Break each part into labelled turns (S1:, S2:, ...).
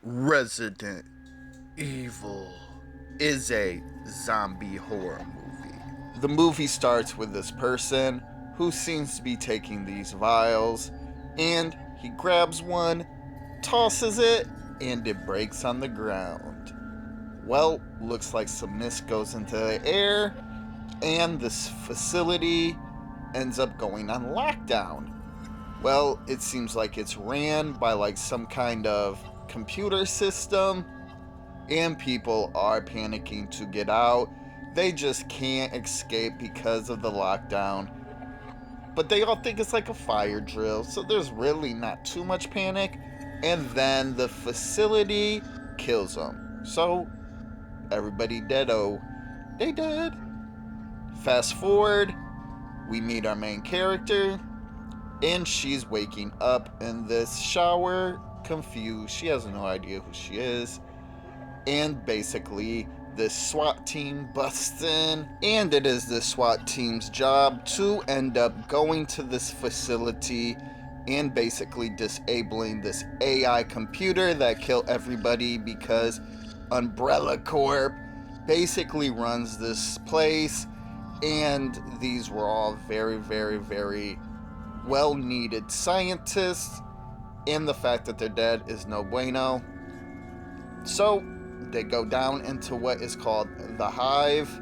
S1: Resident Evil is a zombie horror movie. The movie starts with this person who seems to be taking these vials, and he grabs one, tosses it, and it breaks on the ground. Well, looks like some mist goes into the air, and this facility ends up going on lockdown. Well, it seems like it's ran by like some kind of computer system, and people are panicking to get out. They just can't escape because of the lockdown. But they all think it's like a fire drill, so there's really not too much panic. And then the facility kills them. So everybody dead-o. They dead. Fast forward, we meet our main character, and she's waking up in this shower, confused. She has no idea who she is. And basically, this SWAT team busts in, and it is the SWAT team's job to end up going to this facility and basically disabling this AI computer that killed everybody because Umbrella Corp basically runs this place, and these were all very, very, very well needed scientists, and the fact that they're dead is no bueno. So they go down into what is called the Hive,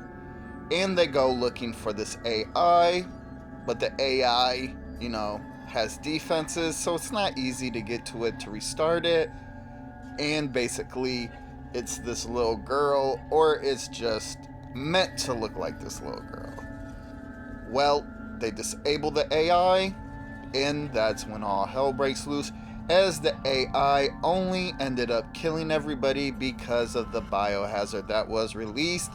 S1: and they go looking for this AI, but the AI, has defenses, so it's not easy to get to it to restart it. And basically, it's this little girl, or it's just meant to look like this little girl. Well, they disable the AI, and that's when all hell breaks loose, as the AI only ended up killing everybody because of the biohazard that was released,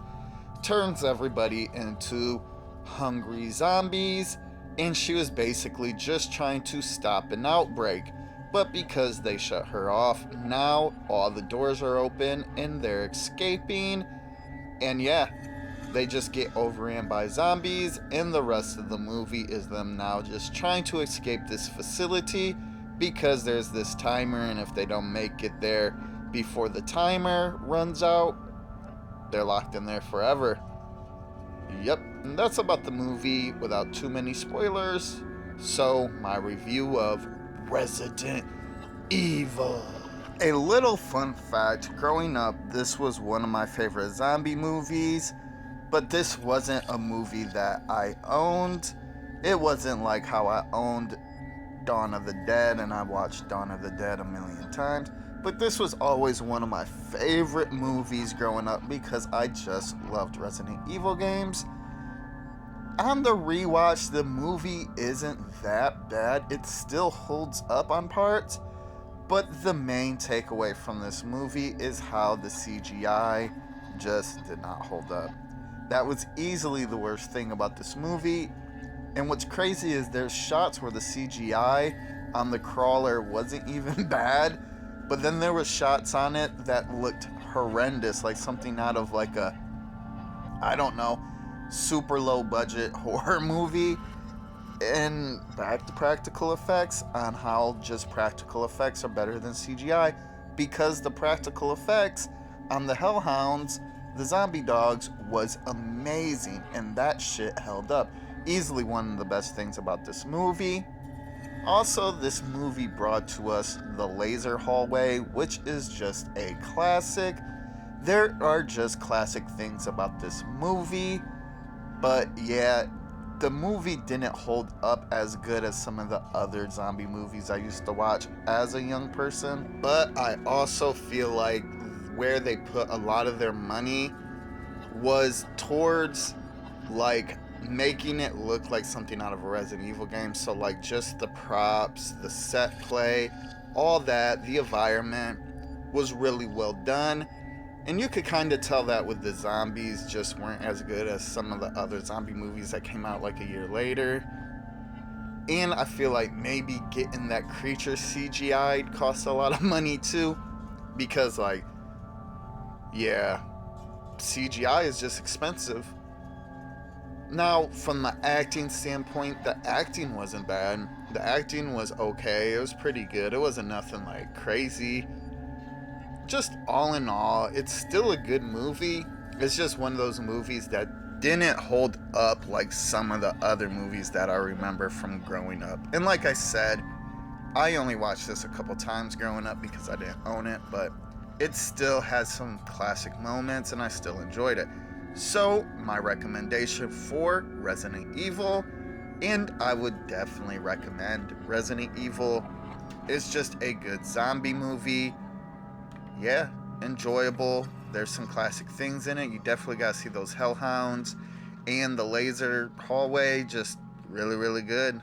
S1: turns everybody into hungry zombies, and she was basically just trying to stop an outbreak. But because they shut her off, now all the doors are open and they're escaping, and yeah, they just get overran by zombies, and the rest of the movie is them now just trying to escape this facility because there's this timer, and if they don't make it there before the timer runs out, they're locked in there forever. Yep, and that's about the movie without too many spoilers. So, my review of Resident Evil. A little fun fact, growing up, this was one of my favorite zombie movies, but this wasn't a movie that I owned. It wasn't like how I owned Dawn of the Dead, and I watched Dawn of the Dead a million times. But this was always one of my favorite movies growing up because I just loved Resident Evil games. On the rewatch, the movie isn't that bad. It still holds up on parts. But the main takeaway from this movie is how the CGI just did not hold up. That was easily the worst thing about this movie. And what's crazy is there's shots where the CGI on the crawler wasn't even bad, but then there was shots on it that looked horrendous, like something out of like a, I don't know, super low budget horror movie. And back to practical effects, on how just practical effects are better than CGI, because the practical effects on the Hellhounds, the zombie dogs, was amazing, and that shit held up. Easily one of the best things about this movie. Also, this movie brought to us the laser hallway, which is just a classic. There are just classic things about this movie, but yeah, the movie didn't hold up as good as some of the other zombie movies I used to watch as a young person. But I also feel like where they put a lot of their money was towards like making it look like something out of a Resident Evil game. So like just the props, the set play, all that, the environment was really well done. And you could kind of tell that with the zombies just weren't as good as some of the other zombie movies that came out like a year later. And I feel like maybe getting that creature CGI'd costs a lot of money too. Because like, yeah, CGI is just expensive. Now, from the acting standpoint, the acting wasn't bad. The acting was okay. It was pretty good. It wasn't nothing like crazy. just all in all, it's still a good movie. It's just one of those movies that didn't hold up like some of the other movies that I remember from growing up. And like I said, I only watched this a couple times growing up because I didn't own it, but it still has some classic moments and I still enjoyed it. So, my recommendation for Resident Evil, and I would definitely recommend Resident Evil, is just a good zombie movie. Yeah, enjoyable. There's some classic things in it. You definitely got to see those hellhounds and the laser hallway. Just really, really good.